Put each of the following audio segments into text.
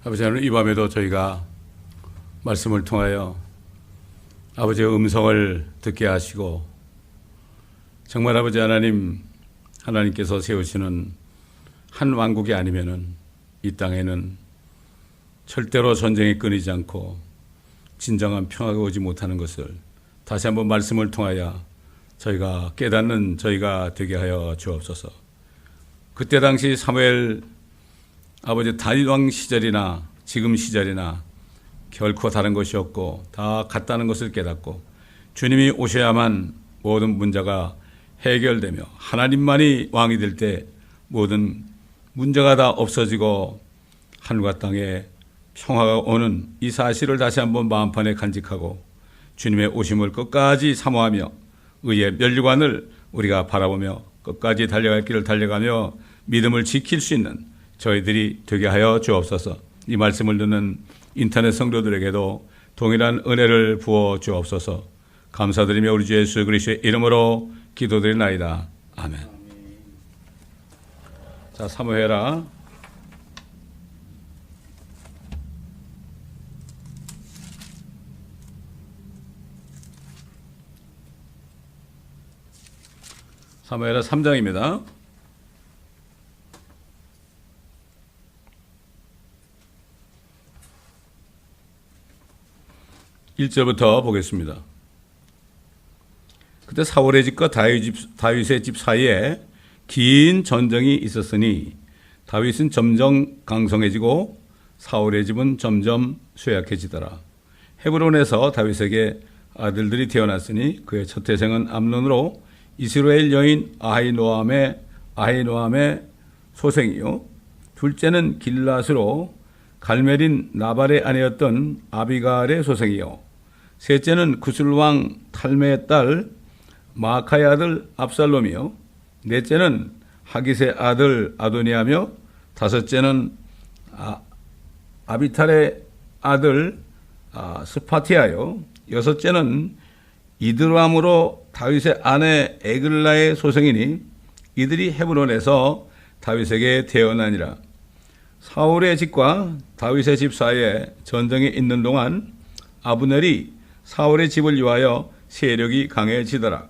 아버지 하나님, 이 밤에도 저희가 말씀을 통하여 아버지의 음성을 듣게 하시고, 정말 아버지 하나님, 하나님께서 세우시는 한 왕국이 아니면은 이 땅에는 절대로 전쟁이 끊이지 않고 진정한 평화가 오지 못하는 것을 다시 한번 말씀을 통하여 저희가 깨닫는 저희가 되게 하여 주옵소서. 그때 당시 사무엘 아버지 다윗 왕 시절이나 지금 시절이나 결코 다른 것이 없고 다 같다는 것을 깨닫고, 주님이 오셔야만 모든 문제가 해결되며 하나님만이 왕이 될 때 모든 문제가 다 없어지고 하늘과 땅에 평화가 오는 이 사실을 다시 한번 마음판에 간직하고, 주님의 오심을 끝까지 사모하며 의의 면류관을 우리가 바라보며 끝까지 달려갈 길을 달려가며 믿음을 지킬 수 있는 저희들이 되게 하여 주옵소서. 이 말씀을 듣는 인터넷 성도들에게도 동일한 은혜를 부어 주옵소서. 감사드리며 우리 주 예수 그리스도의 이름으로 기도드리나이다. 아멘. 자, 사무엘하 3장입니다. 1절부터 보겠습니다. 그때 사울의 집과 다윗의 집 사이에 긴 전쟁이 있었으니 다윗은 점점 강성해지고 사울의 집은 점점 쇠약해지더라. 헤브론에서 다윗에게 아들들이 태어났으니 그의 첫 태생은 암논으로 이스라엘 여인 아히노암의 소생이요, 둘째는 길랏으로 갈멜인 나발의 아내였던 아비갈의 소생이요, 셋째는 구슬왕 탈메의 딸 마카의 아들 압살롬이요, 넷째는 하깃의 아들 아도니아며, 다섯째는 아비탈의 아들 스파티아요, 여섯째는 이드람으로 다윗의 아내 에글라의 소생이니 이들이 헤브론에서 다윗에게 태어나니라. 사울의 집과 다윗의 집 사이에 전쟁이 있는 동안 아브넬이 사울의 집을 위하여 세력이 강해지더라.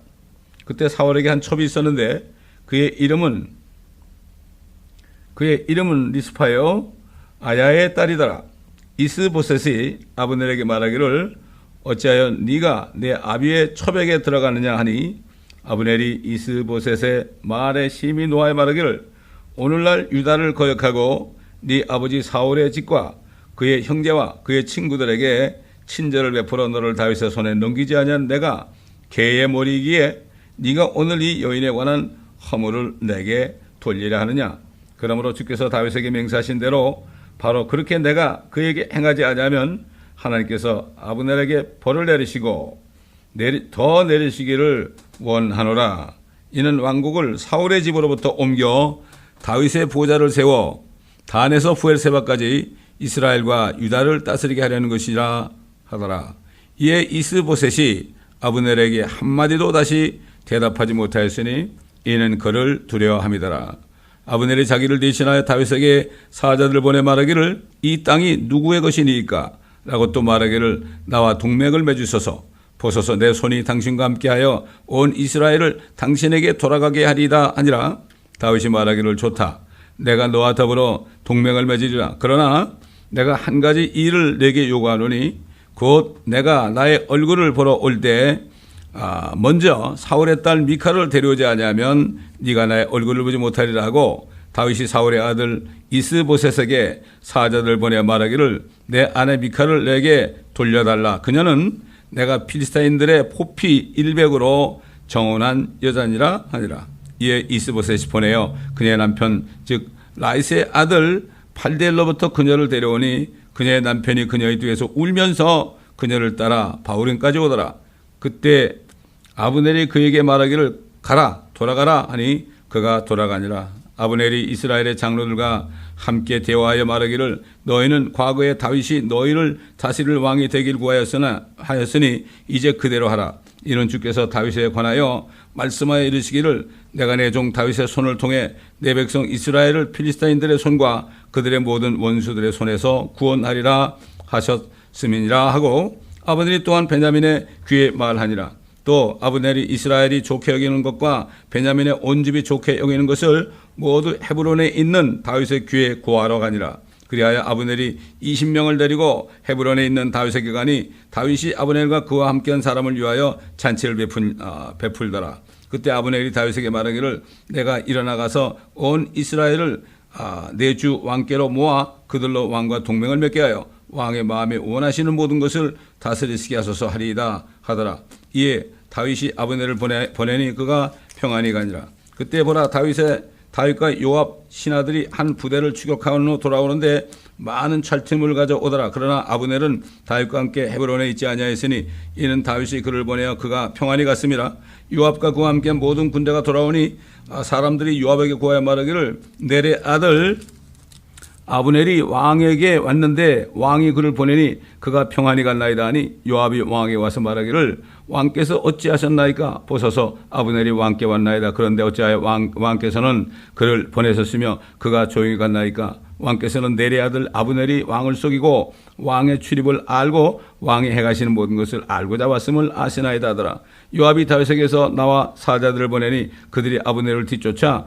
그때 사울에게 한 첩이 있었는데 그의 이름은 리스파요 아야의 딸이더라. 이스보셋이 아브넬에게 말하기를 어찌하여 네가 내 아비의 첩에게 들어가느냐 하니, 아브넬이 이스보셋의 말에 심히 노하여 말하기를 오늘날 유다를 거역하고 네 아버지 사울의 집과 그의 형제와 그의 친구들에게 친절을 베풀어 너를 다윗의 손에 넘기지 아니한 내가 개의 머리이기에 네가 오늘 이 여인에 관한 허물을 내게 돌리려 하느냐. 그러므로 주께서 다윗에게 맹세하신 대로 바로 그렇게 내가 그에게 행하지 아니하면 하나님께서 아브넬에게 벌을 내리시고 더 내리시기를 원하노라. 이는 왕국을 사울의 집으로부터 옮겨 다윗의 보좌를 세워 단에서 부엘세바까지 이스라엘과 유다를 다스리게 하려는 것이라 하더라. 이에 이스보셋이 아브넬에게 한마디도 다시 대답하지 못하였으니 이는 그를 두려워함이더라. 아브넬이 자기를 대신하여 다윗에게 사자들을 보내 말하기를 이 땅이 누구의 것이니까? 라고 또 말하기를 나와 동맹을 맺으소서. 보소서, 내 손이 당신과 함께하여 온 이스라엘을 당신에게 돌아가게 하리이다 하니라. 다윗이 말하기를 좋다. 내가 너와 더불어 동맹을 맺으리라. 그러나 내가 한 가지 일을 내게 요구하노니 곧 내가 나의 얼굴을 보러 올 때 먼저 사울의 딸 미카를 데려오지 아니하면 네가 나의 얼굴을 보지 못하리라 하고, 다윗이 사울의 아들 이스보셋에게 사자들 보내 말하기를 내 아내 미카를 내게 돌려달라. 그녀는 내가 필리스타인들의 포피 100으로 정혼한 여자니라 하니라. 이에 이스보셋이 보내어 그녀의 남편 즉 라이스의 아들 팔디엘로부터 그녀를 데려오니 그녀의 남편이 그녀의 뒤에서 울면서 그녀를 따라 바후림까지 오더라. 그때 아브넬이 그에게 말하기를 가라 돌아가라 하니 그가 돌아가니라. 아브넬이 이스라엘의 장로들과 함께 대화하여 말하기를 너희는 과거에 다윗이 너희를 다스릴 왕이 되길 구하였으니 이제 그대로 하라. 이는 주께서 다윗에 관하여 말씀하여 이르시기를 내가 내 종 다윗의 손을 통해 내 백성 이스라엘을 필리스타인들의 손과 그들의 모든 원수들의 손에서 구원하리라 하셨음이니라 하고, 아브넬이 또한 베냐민의 귀에 말하니라. 또 아브넬이 이스라엘이 좋게 여기는 것과 베냐민의 온 집이 좋게 여기는 것을 모두 헤브론에 있는 다윗의 귀에 고하러 가니라. 그리하여 아브넬이 20명을 데리고 헤브론에 있는 다윗에게 가니 다윗이 아브넬과 그와 함께한 사람을 위하여 잔치를 베풀더라. 그때 아브넬이 다윗에게 말하기를 내가 일어나가서 온 이스라엘을 내 주 왕께로 모아 그들로 왕과 동맹을 맺게 하여 왕의 마음에 원하시는 모든 것을 다스리시게 하소서 하리이다 하더라. 이에 다윗이 아브넬을 보내니 그가 평안히 가니라. 그때 보라, 다윗과 요압 신하들이 한 부대를 추격하러 돌아오는데 많은 철팀을 가져오더라. 그러나 아브넬은 다윗과 함께 헤브론에 있지 아니하였으니 이는 다윗이 그를 보내어 그가 평안히 갔음이라. 요압과 그와 함께 모든 군대가 돌아오니 사람들이 요압에게 구하여 말하기를 넬의 아들 아브넬이 왕에게 왔는데 왕이 그를 보내니 그가 평안히 갔나이다 하니, 요압이 왕에게 와서 말하기를 왕께서 어찌하셨나이까? 보소서 아브넬이 왕께 왔나이다. 그런데 어찌하여 왕께서는 그를 보내셨으며 그가 조용히 갔나이까? 왕께서는 넬의 아들 아브넬이 왕을 속이고 왕의 출입을 알고 왕이 행하시는 모든 것을 알고자 왔음을 아시나이다 하더라. 요압이 다윗에게서 나와 사자들을 보내니 그들이 아브넬을 뒤쫓아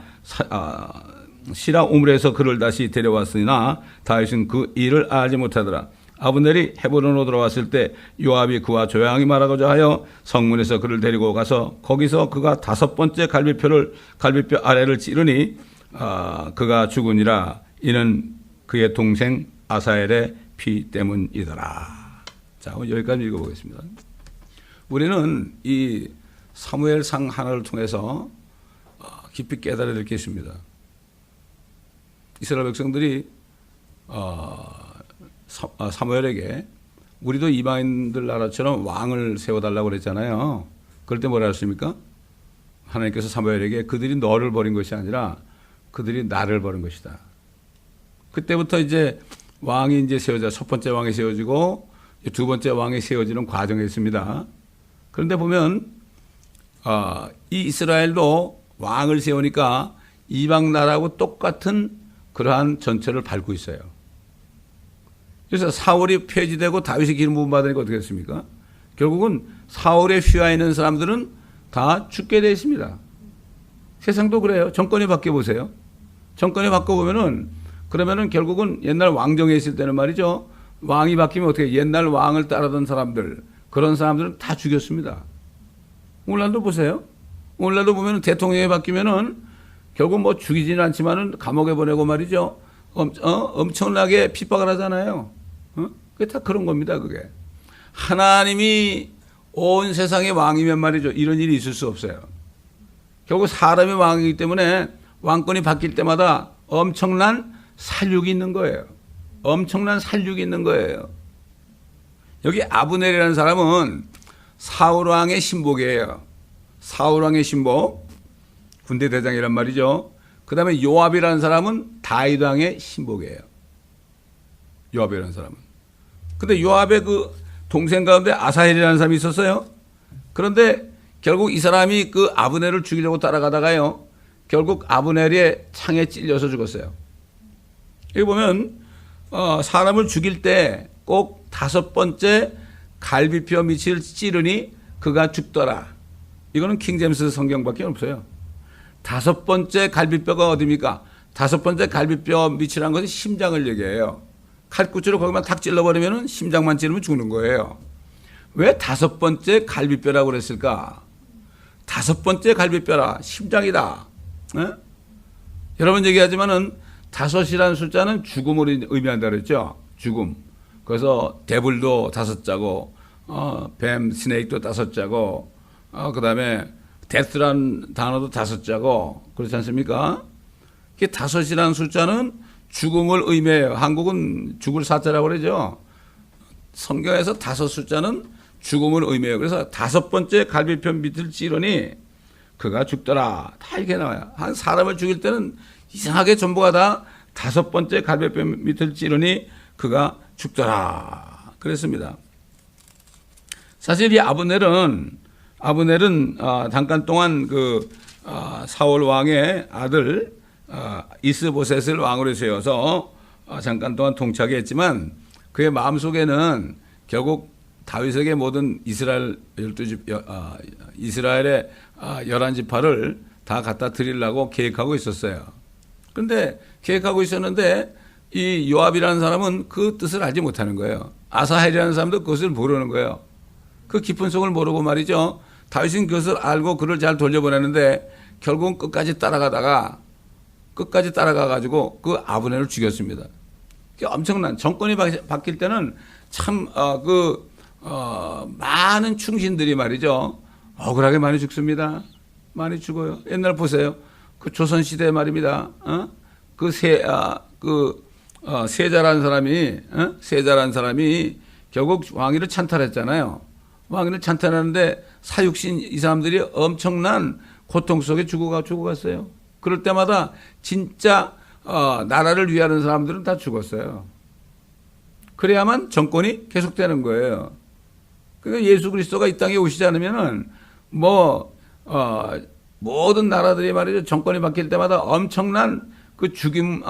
시라 우물에서 그를 다시 데려왔으나 다윗은 그 일을 알지 못하더라. 아브넬이 헤브론으로 돌아왔을 때 요압이 그와 조용히 말하고자 하여 성문에서 그를 데리고 가서 거기서 그가 5번째 갈비뼈 아래를 찌르니 그가 죽으니라. 이는 그의 동생 아사엘의 피 때문이더라. 자, 여기까지 읽어보겠습니다. 우리는 이 사무엘상 하나를 통해서 깊이 깨달아야 될 게 있습니다. 이스라엘 백성들이 사무엘에게 우리도 이방인들 나라처럼 왕을 세워달라고 그랬잖아요. 그럴 때 뭐라 했습니까? 하나님께서 사무엘에게 그들이 너를 버린 것이 아니라 그들이 나를 버린 것이다. 그때부터 이제 왕이 이제 첫 번째 왕이 세워지고 두 번째 왕이 세워지는 과정이 있습니다. 그런데 보면 이 이스라엘도 왕을 세우니까 이방 나라하고 똑같은 그러한 전철을 밟고 있어요. 그래서 사울이 폐지되고 다윗이 기름 부음 받으니까 어떻게 됐습니까? 결국은 사울에 휘하 있는 사람들은 다 죽게 되어 있습니다. 세상도 그래요. 정권이 바뀌어보세요. 정권이 바꿔보면은 그러면은 결국은 옛날 왕정에 있을 때는 말이죠. 왕이 바뀌면 어떻게 옛날 왕을 따르던 사람들, 그런 사람들은 다 죽였습니다. 오늘날도 보세요. 오늘날도 보면은 대통령이 바뀌면은 결국 뭐 죽이지는 않지만은 감옥에 보내고 말이죠. 엄청나게 핍박을 하잖아요. 그게 다 그런 겁니다, 그게. 하나님이 온 세상의 왕이면 말이죠. 이런 일이 있을 수 없어요. 결국 사람이 왕이기 때문에 왕권이 바뀔 때마다 엄청난 살육이 있는 거예요. 엄청난 살육이 있는 거예요. 여기 아브넬이라는 사람은 사울왕의 신복이에요. 사울왕의 신복. 군대 대장이란 말이죠. 그 다음에 요압이라는 사람은 다윗왕의 신복이에요. 요압이라는 사람은. 근데 요압의 그 동생 가운데 아사헬이라는 사람이 있었어요. 그런데 결국 이 사람이 그 아브넬을 죽이려고 따라가다가요. 결국 아브넬의 창에 찔려서 죽었어요. 여기 보면 사람을 죽일 때 꼭 5번째 갈비뼈 밑을 찌르니 그가 죽더라. 이거는 킹제임스 성경밖에 없어요. 5번째 갈비뼈가 어디입니까? 5번째 갈비뼈 밑이라는 것은 심장을 얘기해요. 칼끝으로 거기만 탁 찔러버리면 심장만 찌르면 죽는 거예요. 왜 5번째 갈비뼈라고 그랬을까? 5번째 갈비뼈라, 심장이다. 에? 여러 번 얘기하지만은 5이라는 숫자는 죽음을 의미한다 그랬죠. 죽음. 그래서 데블도 5자고, 뱀, 스네이크도 5자고, 그 다음에 데스라는 단어도 5자고, 그렇지 않습니까? 이게 5이라는 숫자는 죽음을 의미해요. 한국은 죽을 4자라고 그러죠. 성경에서 5 숫자는 죽음을 의미해요. 그래서 5번째 갈비뼈 밑을 찌르니 그가 죽더라. 다 이렇게 나와요. 한 사람을 죽일 때는 이상하게 전부가 다 5번째 갈비뼈 밑을 찌르니 그가 죽더라. 그랬습니다. 사실 이 아브넬은 잠깐 동안 그 사울 왕의 아들 이스보셋을 왕으로 세워서 잠깐 동안 통치하게 했지만 그의 마음속에는 결국 다윗에게 모든 이스라엘 이스라엘의 11지파를 다 갖다 드리려고 계획하고 있었어요. 그런데 계획하고 있었는데 이 요압이라는 사람은 그 뜻을 알지 못하는 거예요. 아사헬이라는 사람도 그것을 모르는 거예요. 그 깊은 속을 모르고 말이죠. 다윗은 그것을 알고 그를 잘 돌려보내는데 결국은 끝까지 따라가가지고 그 아브넬을 죽였습니다. 엄청난 정권이 바뀔 때는 참 많은 충신들이 말이죠. 억울하게 많이 죽습니다. 많이 죽어요. 옛날 보세요. 그 조선시대 말입니다. 세자라는 사람이 결국 왕위를 찬탈했잖아요. 왕위를 찬탈하는데 사육신 이 사람들이 엄청난 고통 속에 죽어갔어요. 그럴 때마다 진짜 나라를 위하는 사람들은 다 죽었어요. 그래야만 정권이 계속되는 거예요. 그러니까 예수 그리스도가 이 땅에 오시지 않으면은 모든 나라들이 말이죠. 정권이 바뀔 때마다 엄청난 그 죽이는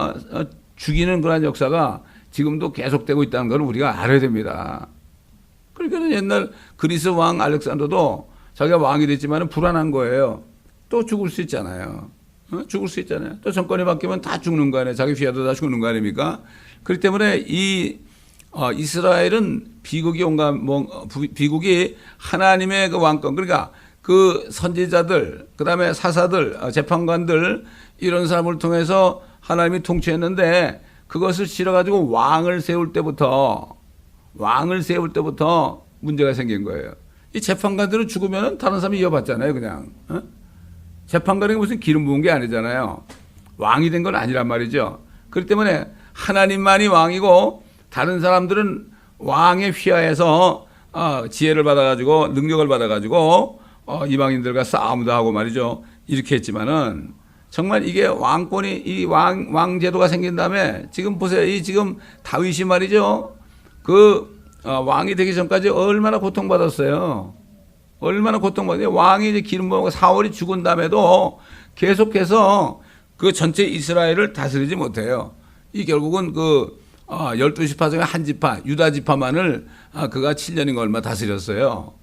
그런 역사가 지금도 계속되고 있다는 걸 우리가 알아야 됩니다. 그러니까 옛날 그리스 왕 알렉산더도 자기가 왕이 됐지만 불안한 거예요. 또 죽을 수 있잖아요. 죽을 수 있잖아요. 또 정권이 바뀌면 다 죽는 거 아니에요. 자기 휘하도 다 죽는 거 아닙니까? 그렇기 때문에 이스라엘은 비국이 하나님의 그 왕권, 그러니까 그 선지자들, 그 다음에 사사들, 재판관들, 이런 사람을 통해서 하나님이 통치했는데 그것을 실어가지고 왕을 세울 때부터 문제가 생긴 거예요. 이 재판관들은 죽으면 다른 사람이 이어받잖아요, 그냥. 재판관이 무슨 기름 부은 게 아니잖아요. 왕이 된 건 아니란 말이죠. 그렇기 때문에 하나님만이 왕이고 다른 사람들은 왕의 휘하에서 지혜를 받아가지고 능력을 받아가지고 이방인들과 싸움도 하고 말이죠. 이렇게 했지만은 정말 이게 왕권이 이 왕제도가 생긴 다음에 지금 보세요. 이 지금 다윗이 말이죠. 왕이 되기 전까지 얼마나 고통받았어요. 얼마나 고통받았어요. 왕이 이제 기름 부음하고 사울이 죽은 다음에도 계속해서 그 전체 이스라엘을 다스리지 못해요. 이 결국은 12지파 중에 한 지파, 유다 지파만을 그가 7년인가 얼마 다스렸어요.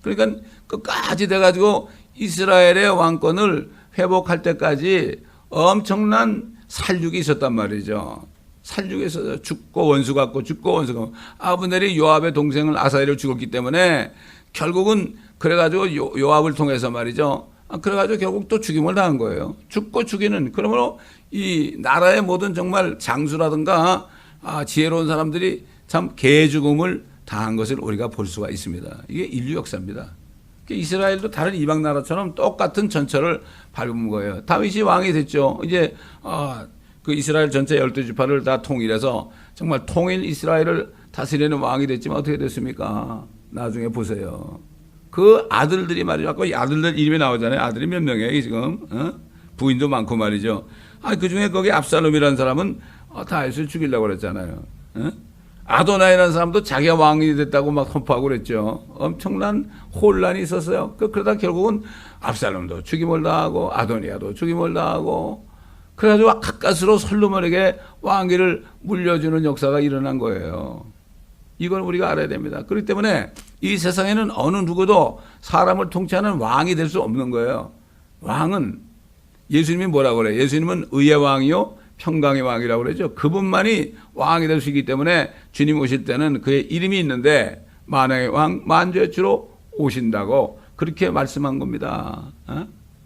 그러니까 끝까지 돼가지고 이스라엘의 왕권을 회복할 때까지 엄청난 살육이 있었단 말이죠. 살육에서 죽고 원수 같고 죽고 원수 같고 아브넬이 요압의 동생을 아사헬을 죽었기 때문에 결국은 그래가지고 요압을 통해서 말이죠. 그래가지고 결국 또 죽임을 당한 거예요. 죽고 죽이는 그러므로 이 나라의 모든 정말 장수라든가 지혜로운 사람들이 참 개죽음을 당한 것을 우리가 볼 수가 있습니다. 이게 인류 역사입니다. 이스라엘도 다른 이방 나라처럼 똑같은 전철을 밟은 거예요. 다윗이 왕이 됐죠. 이제 그 이스라엘 전체 12지파를 다 통일해서 정말 통일 이스라엘을 다스리는 왕이 됐지만 어떻게 됐습니까? 나중에 보세요. 그 아들들이 말이죠. 아까 아들들 이름이 나오잖아요. 아들이 몇 명이에요, 지금? 부인도 많고 말이죠. 그 중에 거기 압살롬이라는 사람은 다윗을 죽이려고 그랬잖아요. 아도나이라는 사람도 자기가 왕이 됐다고 막 선포하고 그랬죠. 엄청난 혼란이 있었어요. 그러다 결국은 압살롬도 죽임을 당하고 아도니아도 죽임을 당하고 그래가지고 가까스로 솔로몬에게 왕위를 물려주는 역사가 일어난 거예요. 이걸 우리가 알아야 됩니다. 그렇기 때문에 이 세상에는 어느 누구도 사람을 통치하는 왕이 될 수 없는 거예요. 왕은 예수님이 뭐라고 그래요? 예수님은 의의 왕이요 평강의 왕이라고 그러죠. 그분만이 왕이 될 수 있기 때문에 주님 오실 때는 그의 이름이 있는데 만왕의 왕 만주의 주로 오신다고 그렇게 말씀한 겁니다.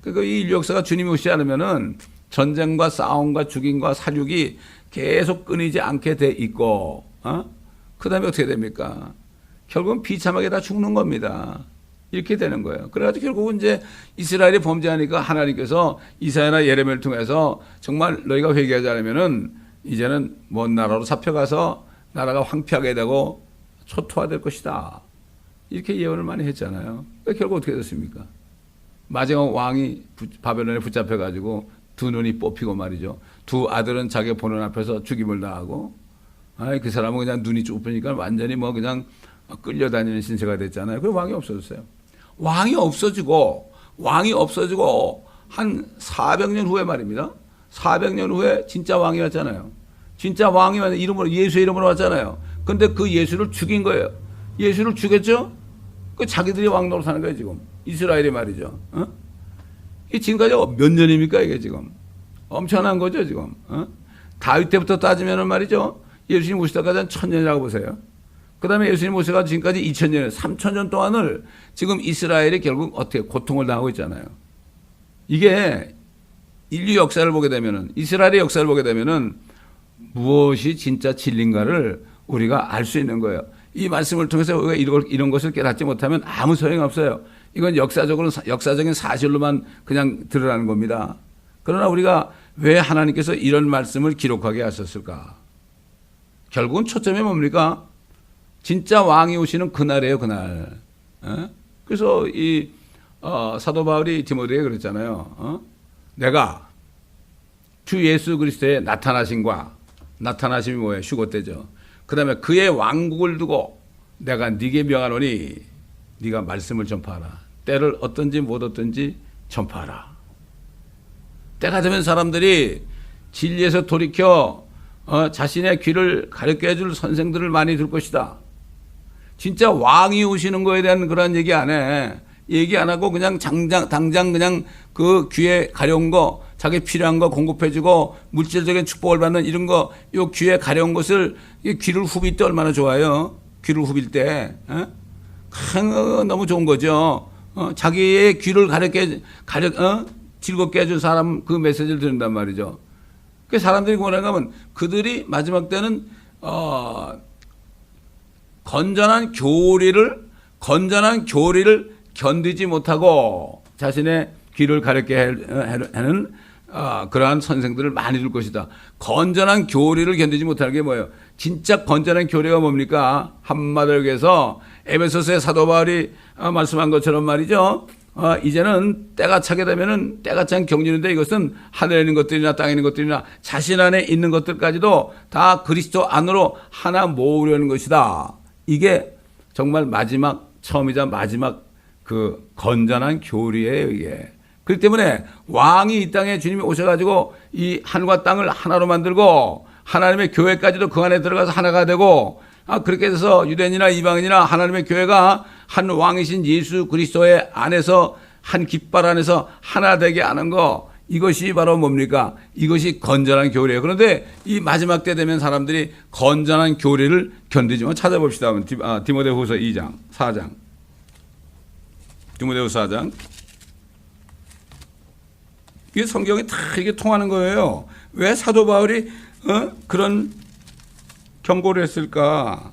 그러니까 이 인류 역사가 주님이 오시지 않으면은 전쟁과 싸움과 죽임과 살육이 계속 끊이지 않게 돼 있고, 그 다음에 어떻게 됩니까? 결국은 비참하게 다 죽는 겁니다. 이렇게 되는 거예요. 그래가지고 결국은 이제 이스라엘이 범죄하니까 하나님께서 이사야나 예레미야를 통해서 정말 너희가 회개하지 않으면은 이제는 먼 나라로 잡혀가서 나라가 황폐하게 되고 초토화될 것이다. 이렇게 예언을 많이 했잖아요. 그러니까 결국 어떻게 됐습니까? 마지막 왕이 바벨론에 붙잡혀가지고 두 눈이 뽑히고 말이죠. 두 아들은 자기 보는 앞에서 죽임을 당하고, 그 사람은 그냥 눈이 좁으니까 완전히 그냥 끌려다니는 신세가 됐잖아요. 그 왕이 없어졌어요. 왕이 없어지고 한 400년 후에 말입니다. 400년 후에 진짜 왕이 왔잖아요. 진짜 왕이 이름으로 예수의 이름으로 왔잖아요. 근데 그 예수를 죽인 거예요. 예수를 죽였죠? 그 자기들이 왕 노릇하는 거예요 지금. 이스라엘이 말이죠. 이 지금까지 몇 년입니까 이게 지금? 엄청난 거죠 지금. 다윗 때부터 따지면은 말이죠. 예수님 오실 때까지 한 1000년이라고 보세요. 그 다음에 예수님 오셔가 지금까지 2000년, 3000년 동안을 지금 이스라엘이 결국 어떻게 고통을 당하고 있잖아요. 이게 인류 역사를 보게 되면은, 이스라엘의 역사를 보게 되면은 무엇이 진짜 진리인가를 우리가 알 수 있는 거예요. 이 말씀을 통해서 우리가 이런 것을 깨닫지 못하면 아무 소용이 없어요. 이건 역사적인 사실로만 그냥 드러나는 겁니다. 그러나 우리가 왜 하나님께서 이런 말씀을 기록하게 하셨을까? 결국은 초점이 뭡니까? 진짜 왕이 오시는 그날이에요, 그날. 그래서 이 사도 바울이 디모데에게 그랬잖아요. 내가 주 예수 그리스도의 나타나심이 뭐예요? 휴거 때죠. 그 다음에 그의 왕국을 두고 내가 네게 명하노니 네가 말씀을 전파하라. 때를 어떤지 못 어떤지 전파하라. 때가 되면 사람들이 진리에서 돌이켜 자신의 귀를 가르쳐 해줄 선생들을 많이 들 것이다. 진짜 왕이 오시는 거에 대한 그런 얘기 안 해. 얘기 안 하고 그냥 당장 그냥 그 귀에 가려운 거, 자기 필요한 거 공급해주고 물질적인 축복을 받는 이런 거, 요 귀에 가려운 것을 귀를 후빌 때 얼마나 좋아요. 귀를 후빌 때. 너무 좋은 거죠. 자기의 귀를 즐겁게 해준 사람 그 메시지를 듣는단 말이죠. 그 사람들이 뭐라고 하면 그들이 마지막 때는 건전한 교리를 견디지 못하고 자신의 귀를 가렵게 하는 그러한 선생들을 많이 둘 것이다. 건전한 교리를 견디지 못하는 게 뭐예요? 진짜 건전한 교리가 뭡니까? 한마디로 해서 에베소서의 사도 바울이 말씀한 것처럼 말이죠. 이제는 때가 차게 되면은 때가 찬 경륜인데 이것은 하늘에 있는 것들이나 땅에 있는 것들이나 자신 안에 있는 것들까지도 다 그리스도 안으로 하나 모으려는 것이다. 이게 정말 처음이자 마지막 그 건전한 교리예요, 이게. 그렇기 때문에 왕이 이 땅에 주님이 오셔가지고 이 하늘과 땅을 하나로 만들고 하나님의 교회까지도 그 안에 들어가서 하나가 되고 그렇게 해서 유대인이나 이방인이나 하나님의 교회가 한 왕이신 예수 그리스도의 안에서 한 깃발 안에서 하나 되게 하는 거, 이것이 바로 뭡니까? 이것이 건전한 교리예요. 그런데 이 마지막 때 되면 사람들이 건전한 교리를 견디지만 찾아봅시다. 디모데후서 2장, 4장. 디모데후서 4장. 이게 성경이 다 이게 통하는 거예요. 왜 사도 바울이 그런 경고를 했을까?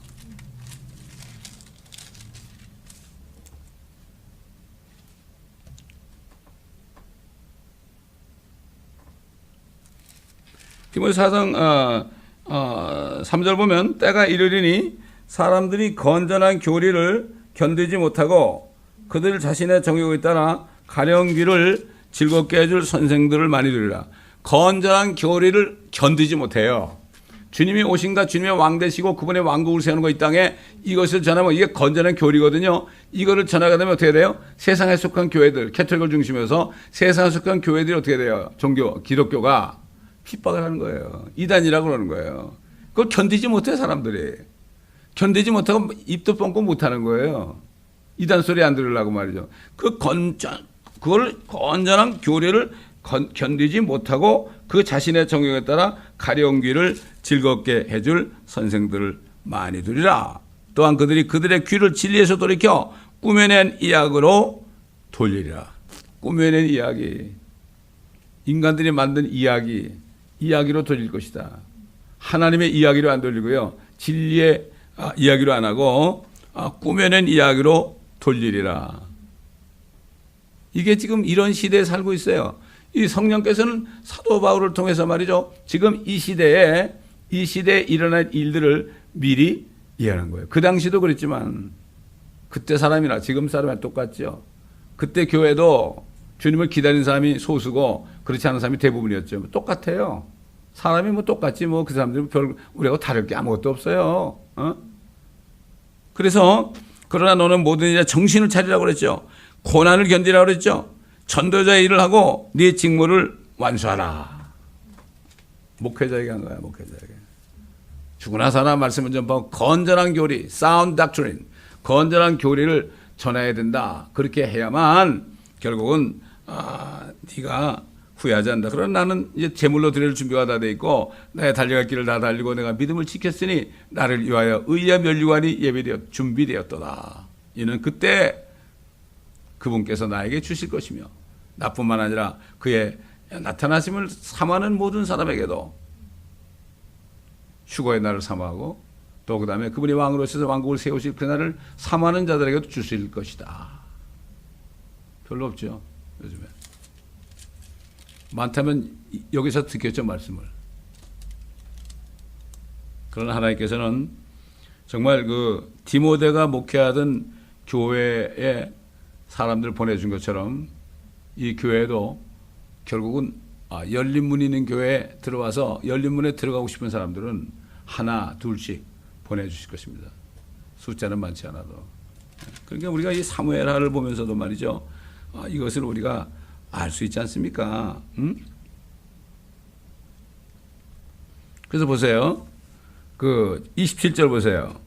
디모데후서 4장 3절 보면 때가 이르리니 사람들이 건전한 교리를 견디지 못하고 그들 자신의 정욕에 따라 가려운 귀를 즐겁게 해줄 선생들을 많이 들으라. 건전한 교리를 견디지 못해요. 주님이 오신다, 주님의 왕 되시고 그분의 왕국을 세우는 거 이 땅에 이것을 전하면 이게 건전한 교리거든요. 이거를 전하게 되면 어떻게 돼요? 세상에 속한 교회들, 캐톨릭을 중심해서 세상에 속한 교회들이 어떻게 돼요? 기독교가 핍박을 하는 거예요. 이단이라고 그러는 거예요. 그걸 견디지 못해 사람들이. 견디지 못하고 입도 뻥긋 못하는 거예요. 이단 소리 안 들으려고 말이죠. 그걸 건전한 교리를 견디지 못하고 그 자신의 정욕에 따라 가려운 귀를 즐겁게 해줄 선생들을 많이 두리라. 또한 그들의 귀를 진리에서 돌이켜 꾸며낸 이야기로 돌리리라. 꾸며낸 이야기. 인간들이 만든 이야기로 돌릴 것이다. 하나님의 이야기로 안 돌리고요. 진리의 이야기로 안 하고 꾸며낸 이야기로 돌리리라. 이게 지금 이런 시대에 살고 있어요. 이 성령께서는 사도 바울을 통해서 말이죠. 지금 이 시대에 일어날 일들을 미리 예언한 거예요. 그 당시도 그랬지만 그때 사람이나 지금 사람이나 똑같죠. 그때 교회도 주님을 기다리는 사람이 소수고 그렇지 않은 사람이 대부분이었죠. 똑같아요. 사람이 뭐 똑같지 뭐 그 사람들은 우리하고 다를 게 아무것도 없어요. 그래서 그러나 너는 모든 일에 정신을 차리라고 그랬죠. 고난을 견디라고 그랬죠. 전도자의 일을 하고 네 직무를 완수하라. 목회자에게 한 거야, 목회자에게. 죽으나 사나 말씀을 전파하고 건전한 교리, sound doctrine, 건전한 교리를 전해야 된다. 그렇게 해야만 결국은 네가 후회하지 않는다. 그러나 나는 이제 제물로 드릴 준비가 다 돼 있고 나의 달려갈 길을 다 달리고 내가 믿음을 지켰으니 나를 위하여 의의 면류관이 준비되었도다. 이는 그때 그분께서 나에게 주실 것이며 나뿐만 아니라 그의 나타나심을 삼하는 모든 사람에게도 휴거의 날을 삼하고 또 그 다음에 그분이 왕으로 오셔서 왕국을 세우실 그날을 삼하는 자들에게도 주실 것이다. 별로 없죠 요즘에. 많다면 여기서 듣겠죠 말씀을. 그러나 하나님께서는 정말 그 디모데가 목회하던 교회에 사람들 보내준 것처럼 이 교회도 결국은 열린 문 있는 교회에 들어와서 열린 문에 들어가고 싶은 사람들은 하나 둘씩 보내주실 것입니다. 숫자는 많지 않아도. 그러니까 우리가 이 사무엘하를 보면서도 말이죠, 이것을 우리가 알 수 있지 않습니까? 그래서 보세요. 그 27절 보세요.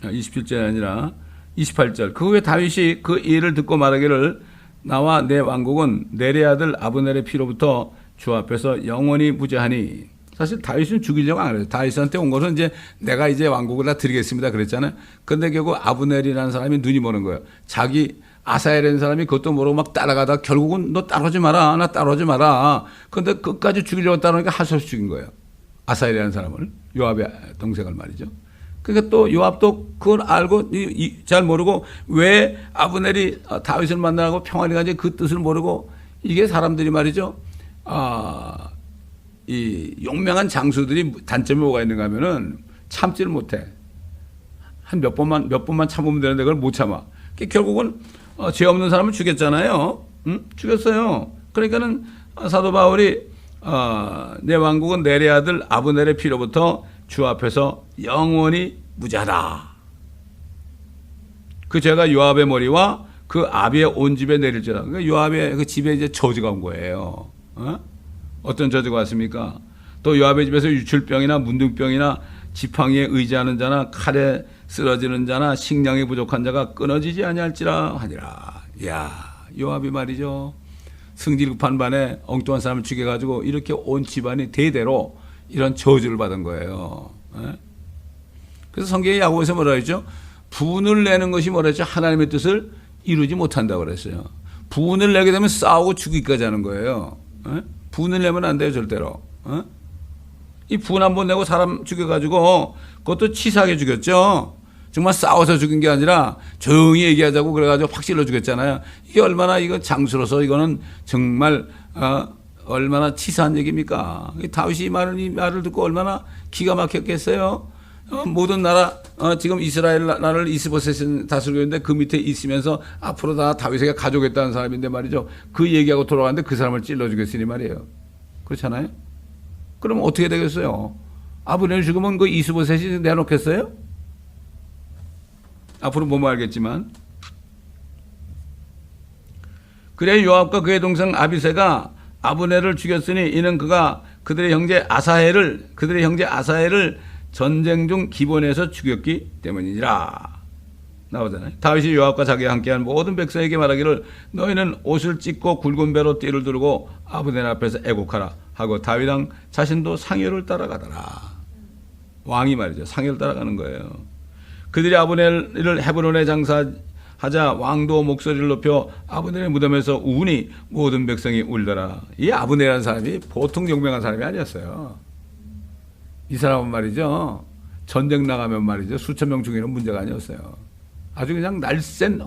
아, 27절이 아니라 28절. 그 후에 다윗이 그 일을 듣고 말하기를 나와 내 왕국은 내레 아들 아브넬의 피로부터 주 앞에서 영원히 무죄하니. 사실 다윗은 죽이려고 안 그래요. 다윗한테 온 것은 이제 내가 이제 왕국을 다 드리겠습니다 그랬잖아요. 근데 결국 아브넬이라는 사람이 눈이 머는 거예요. 자기 아사엘이라는 사람이 그것도 모르고 막 따라가다 결국은 너 따라오지 마라. 나 따라오지 마라. 근데 끝까지 죽이려고 따라오니까 할 수 없이 죽인 거예요. 아사엘이라는 사람을. 요압의 동생을 말이죠. 그러니까 또 요압도 그걸 알고 잘 모르고 왜 아브넬이 다윗을 만나고 평안히 가지 그 뜻을 모르고 이게 사람들이 말이죠. 이 용맹한 장수들이 단점이 뭐가 있는가 하면은 참지를 못해. 한 몇 번만 참으면 되는데 그걸 못 참아. 결국은 죄 없는 사람을 죽였잖아요. 응? 죽였어요. 그러니까는 사도 바울이 내 왕국은 내레 아들 아브넬의 피로부터 주 앞에서 영원히 무죄하다. 그 죄가 요압의 머리와 그 아비의 온 집에 내릴지라. 그러니까 요압의 그 집에 이제 저주가 온 거예요. 어떤 저주가 왔습니까? 또 요압의 집에서 유출병이나 문둥병이나 지팡이에 의지하는 자나 칼에 쓰러지는 자나 식량이 부족한 자가 끊어지지 아니할지라 하니라. 이야, 요압이 말이죠. 승질 급한 반에 엉뚱한 사람을 죽여가지고 이렇게 온 집안이 대대로 이런 저주를 받은 거예요. 그래서 성경의 야고보에서 뭐라 했죠? 분을 내는 것이 뭐라 했죠? 하나님의 뜻을 이루지 못한다고 그랬어요. 분을 내게 되면 싸우고 죽이기까지 하는 거예요. 분을 내면 안 돼요, 절대로. 이 분 한 번 내고 사람 죽여가지고 그것도 치사하게 죽였죠. 정말 싸워서 죽인 게 아니라 조용히 얘기하자고 그래가지고 확실로 죽였잖아요. 이게 얼마나 이거 장수로서 이거는 정말 얼마나 치사한 얘기입니까? 다윗이 이 말을 듣고 얼마나 기가 막혔겠어요. 모든 나라 지금 이스라엘 나라를 이스보셋이 다스리고 있는데 그 밑에 있으면서 앞으로 다 다윗에게 가져오겠다는 사람인데 말이죠. 그 얘기하고 돌아갔는데 그 사람을 찔러 죽였으니 말이에요. 그렇잖아요. 그럼 어떻게 되겠어요? 아브넬 죽으면 그 이스보셋이 내놓겠어요? 앞으로 보면 알겠지만. 그래 요압과 그의 동생 아비새가 아브넬을 죽였으니 이는 그가 그들의 형제 아사헬을 전쟁 중 기본에서 죽였기 때문이니라. 나오잖아요. 다윗이 요압과 자기와 함께한 모든 백성에게 말하기를 너희는 옷을 찢고 굵은 배로 띠를 두르고 아브넬 앞에서 애곡하라 하고 다윗 왕 자신도 상여를 따라가더라. 왕이 말이죠. 상여를 따라가는 거예요. 그들이 아브넬을 헤브론에 장사하자 왕도 목소리를 높여 아브넬의 무덤에서 우니 모든 백성이 울더라. 이 아브넬이라는 사람이 보통 용맹한 사람이 아니었어요. 이 사람은 말이죠. 전쟁 나가면 말이죠. 수천 명 죽이는 문제가 아니었어요. 아주 그냥 날쌘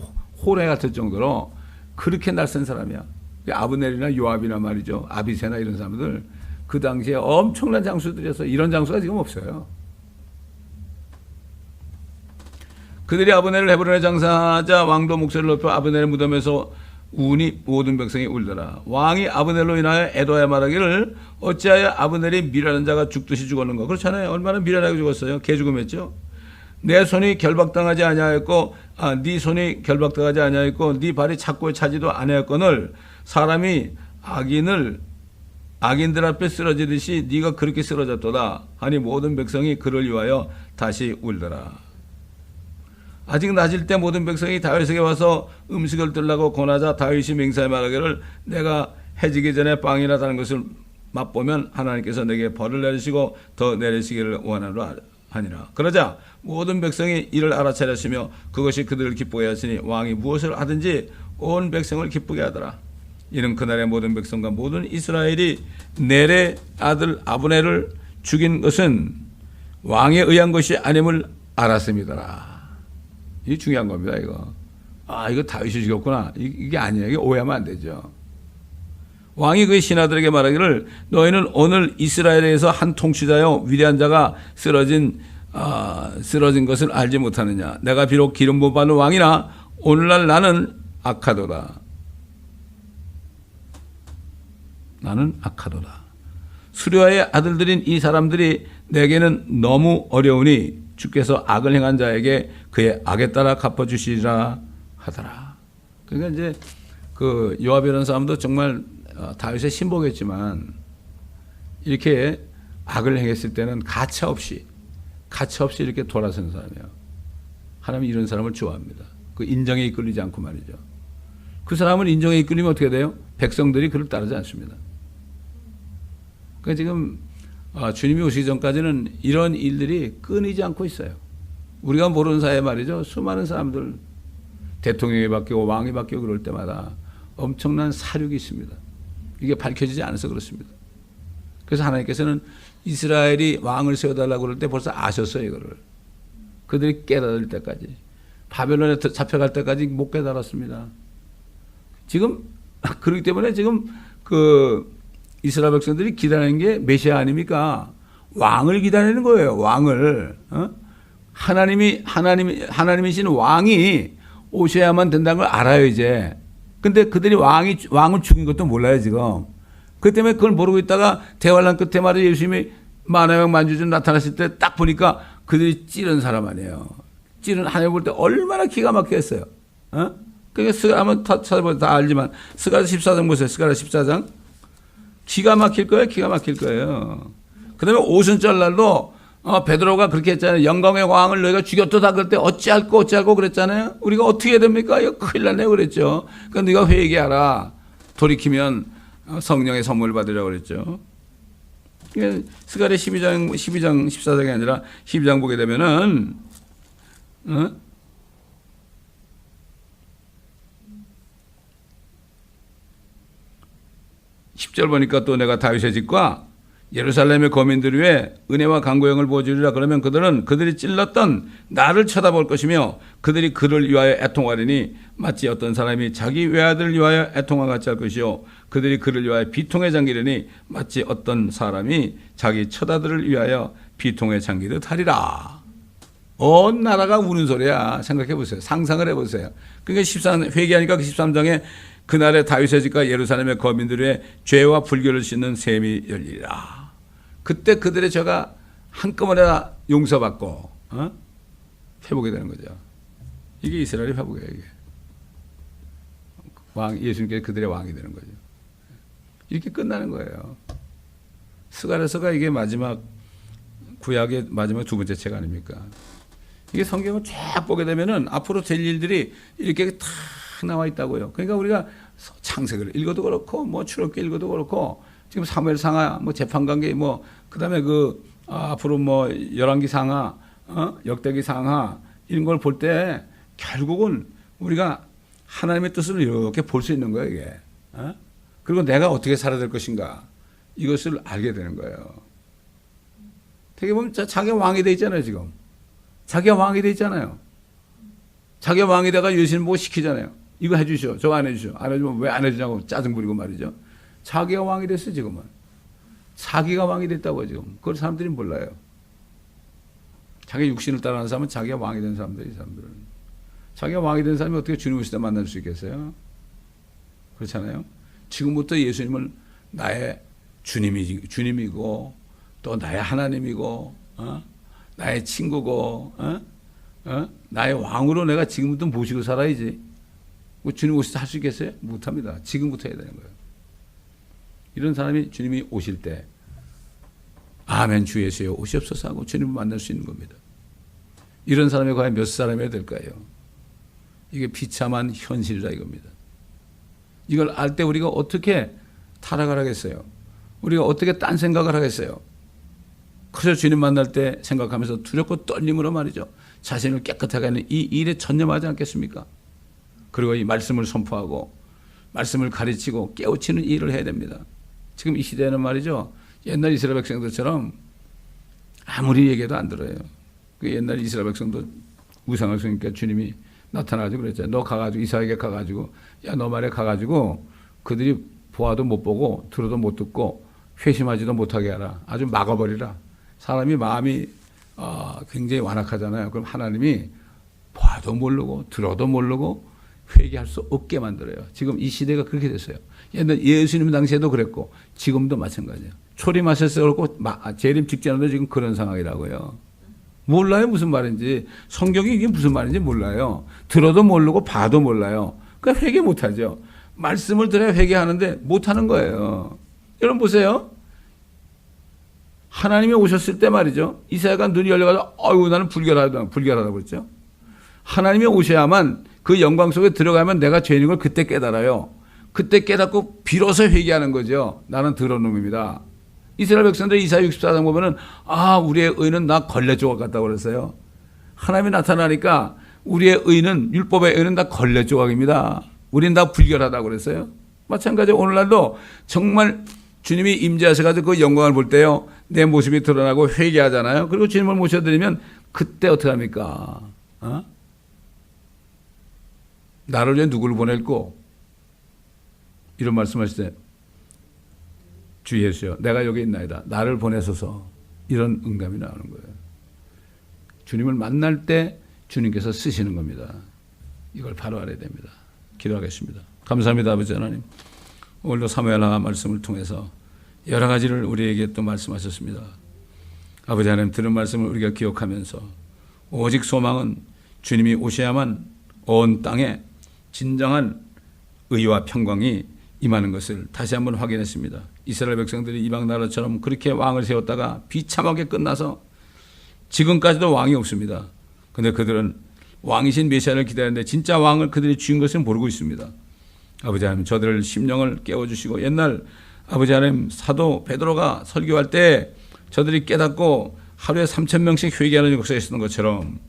호래 같을 정도로 그렇게 날쌘 사람이야. 아브넬이나 요압이나 말이죠. 아비새나 이런 사람들 그 당시에 엄청난 장수들이었어요. 이런 장수가 지금 없어요. 그들이 아브넬을 헤브론에 장사하자 왕도 목소리를 높여 아브넬의 무덤에서 우니 모든 백성이 울더라. 왕이 아브넬로 인하여 애도하여 말하기를 어찌하여 아브넬이 미련한 자가 죽듯이 죽었는가. 그렇잖아요. 얼마나 미련하게 죽었어요. 개죽음했죠. 내 손이 결박당하지 아니하였고 네 손이 결박당하지 아니하였고 네 발이 착고에 차지도 아니하였거늘 사람이 악인을 악인들 앞에 쓰러지듯이 네가 그렇게 쓰러졌도다 하니 모든 백성이 그를 위하여 다시 울더라. 아직 낮일 때 모든 백성이 다윗에게 와서 음식을 들라고 권하자 다윗이 맹세하여 말하기를 내가 해지기 전에 빵이나 다른 것을 맛보면 하나님께서 내게 벌을 내리시고 더 내리시기를 원하노라 하니라. 그러자 모든 백성이 이를 알아차렸으며 그것이 그들을 기쁘게 하시니 왕이 무엇을 하든지 온 백성을 기쁘게 하더라. 이는 그날의 모든 백성과 모든 이스라엘이 넬의 아들 아브넬을 죽인 것은 왕에 의한 것이 아님을 알았습니다. 이게 중요한 겁니다. 이거. 이거 다윗이 죽였구나. 이게 아니에요. 이게 오해하면 안 되죠. 왕이 그의 신하들에게 말하기를 너희는 오늘 이스라엘에서 한 통치자여 위대한 자가 쓰러진 것을 알지 못하느냐. 내가 비록 기름 부음 받는 왕이나 오늘날 나는 악하도다. 나는 악하도다. 수레아의 아들들인 이 사람들이 내게는 너무 어려우니 주께서 악을 행한 자에게 그의 악에 따라 갚아주시리라 하더라. 그러니까 이제 그 요압이라는 사람도 정말 다윗의 신복이었지만 이렇게 악을 행했을 때는 가차 없이 이렇게 돌아서는 사람이에요. 하나님이 이런 사람을 좋아합니다. 그 인정에 이끌리지 않고 말이죠. 그 사람은 인정에 이끌리면 어떻게 돼요? 백성들이 그를 따르지 않습니다. 그러니까 지금 주님이 오시기 전까지는 이런 일들이 끊이지 않고 있어요. 우리가 모르는 사이에 말이죠. 수많은 사람들 대통령이 바뀌고 왕이 바뀌고 그럴 때마다 엄청난 사륙이 있습니다. 이게 밝혀지지 않아서 그렇습니다. 그래서 하나님께서는 이스라엘이 왕을 세워달라고 그럴 때 벌써 아셨어요. 이거를. 그들이 깨달을 때까지. 바벨론에 잡혀갈 때까지 못 깨달았습니다. 지금 그렇기 때문에 지금 그 이스라엘 백성들이 기다리는 게 메시아 아닙니까? 왕을 기다리는 거예요. 왕을. 하나님이신 왕이 오셔야만 된다는 걸 알아요, 이제. 근데 그들이 왕을 죽인 것도 몰라요, 지금. 그 때문에 그걸 모르고 있다가 대환란 끝에 말이죠. 예수님이 만화형 만주전 나타났을 때 딱 보니까 그들이 찌른 사람 아니에요. 찌른 하나님 볼 때 얼마나 기가 막혔어요. 그러니까 스가랴 한번 찾아보면 다 알지만 스가랴 14장 보세요. 스가랴 14장. 기가 막힐 거예요. 기가 막힐 거예요. 그 다음에 오순절 날도 베드로가 그렇게 했잖아요. 영광의 왕을 너희가 죽였도다 그럴 때 어찌할꼬 그랬잖아요. 우리가 어떻게 해야 됩니까? 이거 큰일 났네요 그랬죠. 그러니까 네가 회개하라. 돌이키면 성령의 선물을 받으라고 그랬죠. 스가랴 12장 14장이 아니라 12장 보게 되면은 10절 보니까 또 내가 다윗의 집과 예루살렘의 거민들 위해 은혜와 강구형을 보여주리라. 그러면 그들이 찔렀던 나를 쳐다볼 것이며 그들이 그를 위하여 애통하리니 마치 어떤 사람이 자기 외아들을 위하여 애통하 같이 할 것이요 그들이 그를 위하여 비통에 잠기려니 마치 어떤 사람이 자기 처자들을 위하여 비통에 잠기듯 하리라. 온 나라가 우는 소리야. 생각해 보세요. 상상을 해 보세요. 그러니까 회개하니까 그 13장에 그날에 다윗의 집과 예루살렘의 거민들의 죄와 불교를 씻는 셈이 열리리라. 그때 그들의 죄가 한꺼번에 다 용서받고 회복이 되는 거죠. 이게 이스라엘의 회복이에요. 이게. 예수님께서 그들의 왕이 되는 거죠. 이렇게 끝나는 거예요. 스가랴서가 이게 마지막 구약의 마지막 두 번째 책 아닙니까? 이게 성경을 쫙 보게 되면은 앞으로 될 일들이 이렇게 다 나와 있다고요. 그러니까 우리가 창세기를 읽어도 그렇고, 뭐 출애굽기 읽어도 그렇고, 지금 사무엘상하, 뭐 재판관계, 뭐 그다음에 앞으로 뭐 열왕기 상하, 역대기 상하 이런 걸 볼 때 결국은 우리가 하나님의 뜻을 이렇게 볼 수 있는 거예요, 이게. 그리고 내가 어떻게 살아야 될 것인가 이것을 알게 되는 거예요. 되게 보면 자기가 왕이 돼 있잖아요, 지금. 자기가 왕이 돼 있잖아요. 자기가 왕이 돼가 예수님 뭐 시키잖아요. 이거 해주시오. 저거 안 해주시오. 안 해주면 왜 안 해주냐고 짜증 부리고 말이죠. 자기가 왕이 됐어요, 지금은. 자기가 왕이 됐다고 지금. 그걸 사람들이 몰라요. 자기 육신을 따라하는 사람은 자기가 왕이 된 사람들이 사람들은. 자기가 왕이 된 사람이 어떻게 주님 오실 때 만날 수 있겠어요? 그렇잖아요. 지금부터 예수님을 나의 주님이고 또 나의 하나님이고 나의 친구고 나의 왕으로 내가 지금부터 모시고 살아야지. 뭐 주님 오실 때 할 수 있겠어요? 못합니다. 지금부터 해야 되는 거예요. 이런 사람이 주님이 오실 때 아멘 주 예수여 오시옵소서 하고 주님을 만날 수 있는 겁니다. 이런 사람이 과연 몇 사람이어야 될까요? 이게 비참한 현실이라 이겁니다. 이걸 알 때 우리가 어떻게 타락을 하겠어요? 우리가 어떻게 딴 생각을 하겠어요? 그래서 주님 만날 때 생각하면서 두렵고 떨림으로 말이죠. 자신을 깨끗하게 하는 이 일에 전념하지 않겠습니까? 그리고 이 말씀을 선포하고 말씀을 가르치고 깨우치는 일을 해야 됩니다. 지금 이 시대에는 말이죠. 옛날 이스라엘 백성들처럼 아무리 얘기해도 안 들어요. 그 옛날 이스라엘 백성도 우상을 섬기니까 주님이 나타나가지고 그랬잖아요. 너 가가지고 이삭에게 가가지고 야 너 말에 가가지고 그들이 보아도 못 보고 들어도 못 듣고 회심하지도 못하게 하라. 아주 막아버리라. 사람이 마음이 굉장히 완악하잖아요. 그럼 하나님이 봐도 모르고 들어도 모르고 회개할 수 없게 만들어요. 지금 이 시대가 그렇게 됐어요. 옛날 예수님 당시에도 그랬고 지금도 마찬가지예요. 초림하셨을 거고 재림 직전에도 지금 그런 상황이라고요. 몰라요 무슨 말인지. 성경이 이게 무슨 말인지 몰라요. 들어도 모르고 봐도 몰라요. 그러니까 회개 못하죠. 말씀을 들어야 회개하는데 못하는 거예요. 여러분 보세요. 하나님이 오셨을 때 말이죠. 이사야가 눈이 열려가지고 아이고 나는 불결하다고 그랬죠. 하나님이 오셔야만 그 영광 속에 들어가면 내가 죄인인 걸 그때 깨달아요. 그때 깨닫고 비로소 회개하는 거죠. 나는 더러운 놈입니다. 이스라엘 백성들 이사야 64장 보면은 우리의 의는 나 걸레 조각 같다고 그랬어요. 하나님이 나타나니까 우리의 의는 율법의 의는 다 걸레 조각입니다. 우린 다 불결하다고 그랬어요. 마찬가지로 오늘날도 정말 주님이 임재하셔가지고 그 영광을 볼 때요. 내 모습이 드러나고 회개하잖아요. 그리고 주님을 모셔드리면 그때 어떻게 합니까? 나를 위해 누구를 보낼고? 이런 말씀하실 때 주 예수여 내가 여기 있나이다. 나를 보내소서. 이런 응답이 나오는 거예요. 주님을 만날 때 주님께서 쓰시는 겁니다. 이걸 바로 알아야 됩니다. 기도하겠습니다. 감사합니다. 아버지 하나님. 오늘도 사무엘하 말씀을 통해서 여러 가지를 우리에게 또 말씀하셨습니다. 아버지 하나님 들은 말씀을 우리가 기억하면서 오직 소망은 주님이 오셔야만 온 땅에 진정한 의와 평강이 임하는 것을 다시 한번 확인했습니다. 이스라엘 백성들이 이방 나라처럼 그렇게 왕을 세웠다가 비참하게 끝나서 지금까지도 왕이 없습니다. 그런데 그들은 왕이신 메시아를 기다리는데 진짜 왕을 그들이 주인 것을 모르고 있습니다. 아버지 하나님 저들을 심령을 깨워주시고 옛날 아버지 하나님 사도 베드로가 설교할 때 저들이 깨닫고 하루에 3,000명씩 회개하는 역사가 있었던 것처럼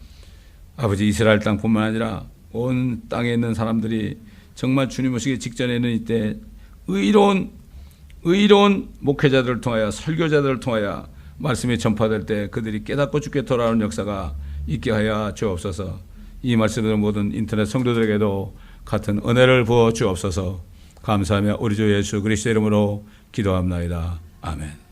아버지 이스라엘 땅뿐만 아니라 온 땅에 있는 사람들이 정말 주님 오시기 직전에는 이때 의로운 목회자들을 통하여 설교자들을 통하여 말씀이 전파될 때 그들이 깨닫고 주께 돌아오는 역사가 있게 하여 주옵소서. 이 말씀을 모든 인터넷 성도들에게도 같은 은혜를 부어 주옵소서. 감사하며 우리 주 예수 그리스도 이름으로 기도합나이다. 아멘.